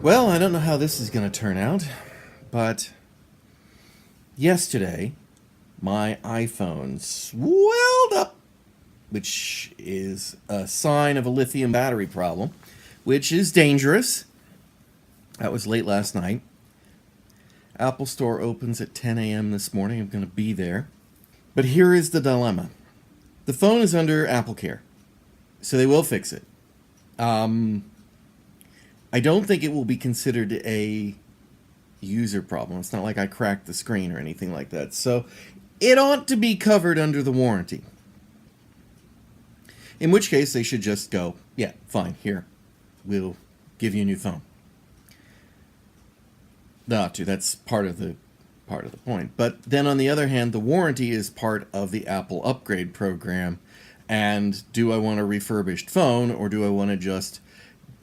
Well, I don't know how this is going to turn out, but yesterday my iPhone swelled up, which is a sign of a lithium battery problem, which is dangerous. That was late last night. Apple Store opens at 10 a.m. this morning. I'm going to be there. But here is the dilemma. The phone is under Apple Care, so they will fix it. I don't think it will be considered a user problem. It's not like I cracked the screen or anything like that. So it ought to be covered under the warranty. In which case they should just go, yeah, fine, here, we'll give you a new phone. That's part of the point. But then on the other hand, the warranty is part of the Apple upgrade program. And do I want a refurbished phone, or do I want to just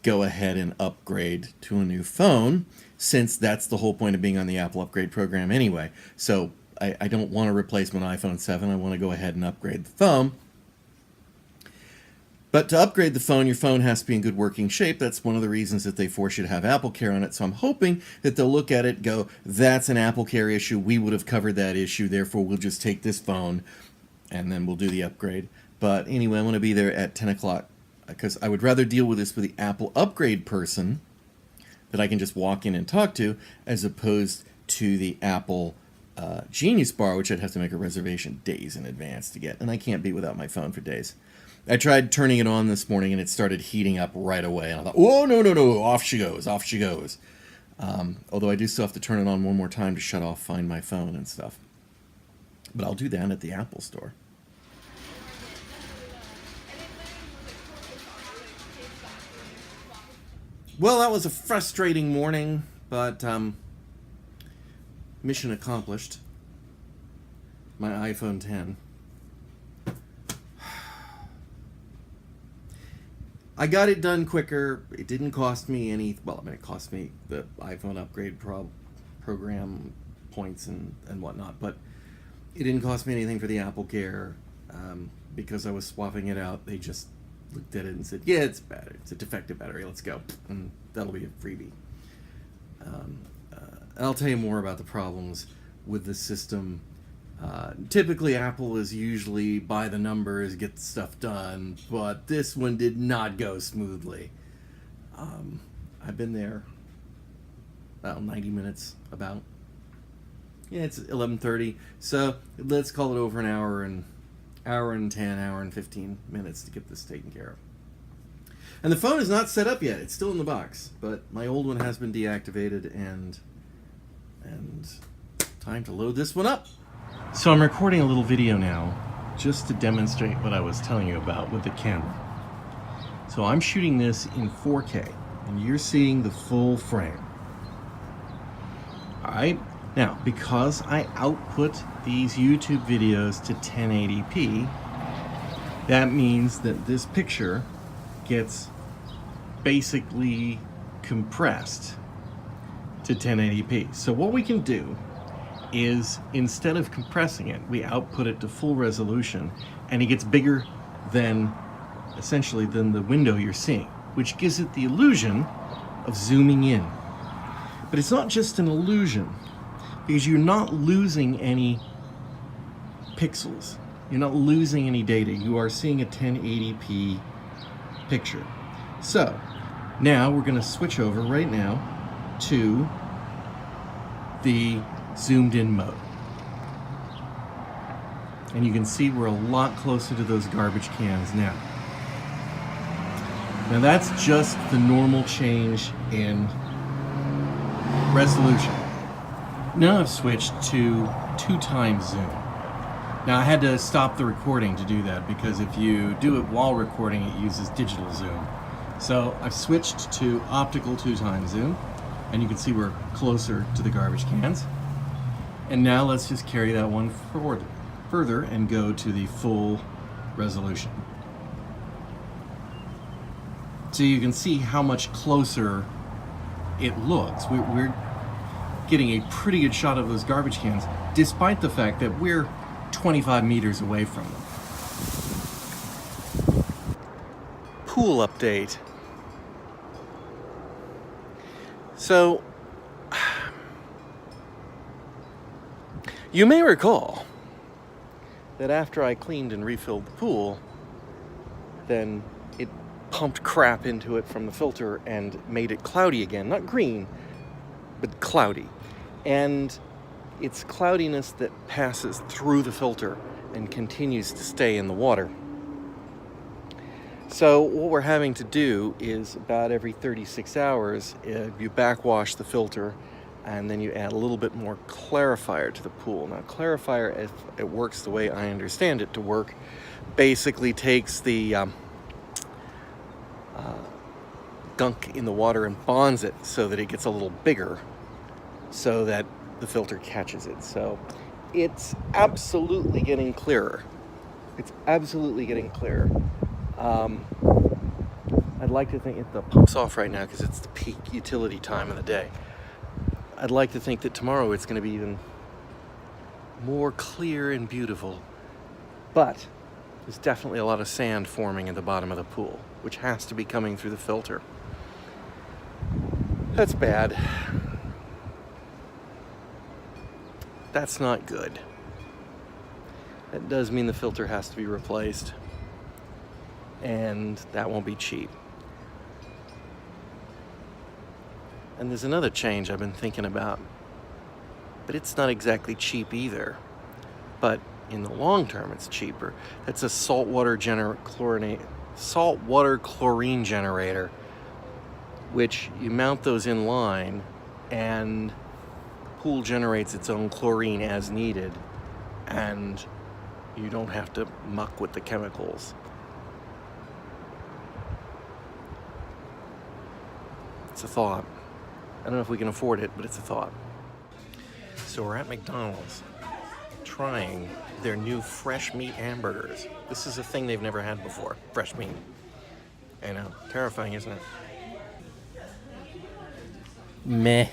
go ahead and upgrade to a new phone, since that's the whole point of being on the Apple upgrade program anyway? So I don't want to replace my iPhone 7. I want to go ahead and upgrade the phone. But to upgrade the phone, your phone has to be in good working shape. That's one of the reasons that they force you to have Apple Care on it. So I'm hoping that they'll look at it and go, that's an Apple Care issue. We would have covered that issue. Therefore, we'll just take this phone and then we'll do the upgrade. But anyway, I'm going to be there at 10 o'clock because I would rather deal with this with the Apple upgrade person that I can just walk in and talk to, as opposed to the Apple Genius Bar, which I'd have to make a reservation days in advance to get. And I can't be without my phone for days. I tried turning it on this morning and it started heating up right away. And I thought, oh, no, off she goes. Although I do still have to turn it on one more time to shut off Find My Phone and stuff. But I'll do that at the Apple Store. Well, that was a frustrating morning, but mission accomplished. My iPhone 10. I got it done quicker. It didn't cost me any, well, I mean, it cost me the iPhone upgrade program points and whatnot, but it didn't cost me anything for the Apple Care because I was swapping it out. They just looked at it and said, yeah, it's bad. It's a defective battery. Let's go. And that'll be a freebie. I'll tell you more about the problems with the system. Typically, Apple is usually by the numbers, get the stuff done, but this one did not go smoothly. I've been there about 90 minutes, about. Yeah, it's 11:30, so let's call it over an hour and 15 minutes to get this taken care of. And the phone is not set up yet. It's still in the box, but my old one has been deactivated, and time to load this one up. So I'm recording a little video now just to demonstrate what I was telling you about with the camera. So I'm shooting this in 4K, and you're seeing the full frame. Alright, now because I output these YouTube videos to 1080p, that means that this picture gets basically compressed to 1080p. So what we can do is, instead of compressing it, we output it to full resolution, and it gets bigger than, essentially, than the window you're seeing, which gives it the illusion of zooming in. But it's not just an illusion, because you're not losing any pixels. You're not losing any data. You are seeing a 1080p picture. So now we're going to switch over right now to the zoomed in mode. And you can see we're a lot closer to those garbage cans now. Now that's just the normal change in resolution. Now I've switched to 2x zoom. Now I had to stop the recording to do that, because if you do it while recording, it uses digital zoom. So I've switched to optical 2x zoom, and you can see we're closer to the garbage cans. And now let's just carry that one further and go to the full resolution. So you can see how much closer it looks. We're getting a pretty good shot of those garbage cans, despite the fact that we're 25 meters away from them. Pool update. So, you may recall that after I cleaned and refilled the pool, then it pumped crap into it from the filter and made it cloudy again. Not green, but cloudy. And it's cloudiness that passes through the filter and continues to stay in the water. So what we're having to do is about every 36 hours, you backwash the filter and then you add a little bit more clarifier to the pool. Now clarifier, if it works the way I understand it to work, basically takes the gunk in the water and bonds it so that it gets a little bigger so that the filter catches it. So it's absolutely getting clearer. It's absolutely getting clearer. I'd like to think the pump's off right now because it's the peak utility time of the day. I'd like to think that tomorrow it's going to be even more clear and beautiful. But there's definitely a lot of sand forming at the bottom of the pool, which has to be coming through the filter. That's bad. That's not good. That does mean the filter has to be replaced, and that won't be cheap. And there's another change I've been thinking about, but it's not exactly cheap either. But in the long term, it's cheaper. That's a saltwater chlorine generator, which you mount those in line, and the pool generates its own chlorine as needed, and you don't have to muck with the chemicals. It's a thought. I don't know if we can afford it, but it's a thought. So we're at McDonald's trying their new fresh meat hamburgers. This is a thing they've never had before, fresh meat. I know, terrifying, isn't it? Meh.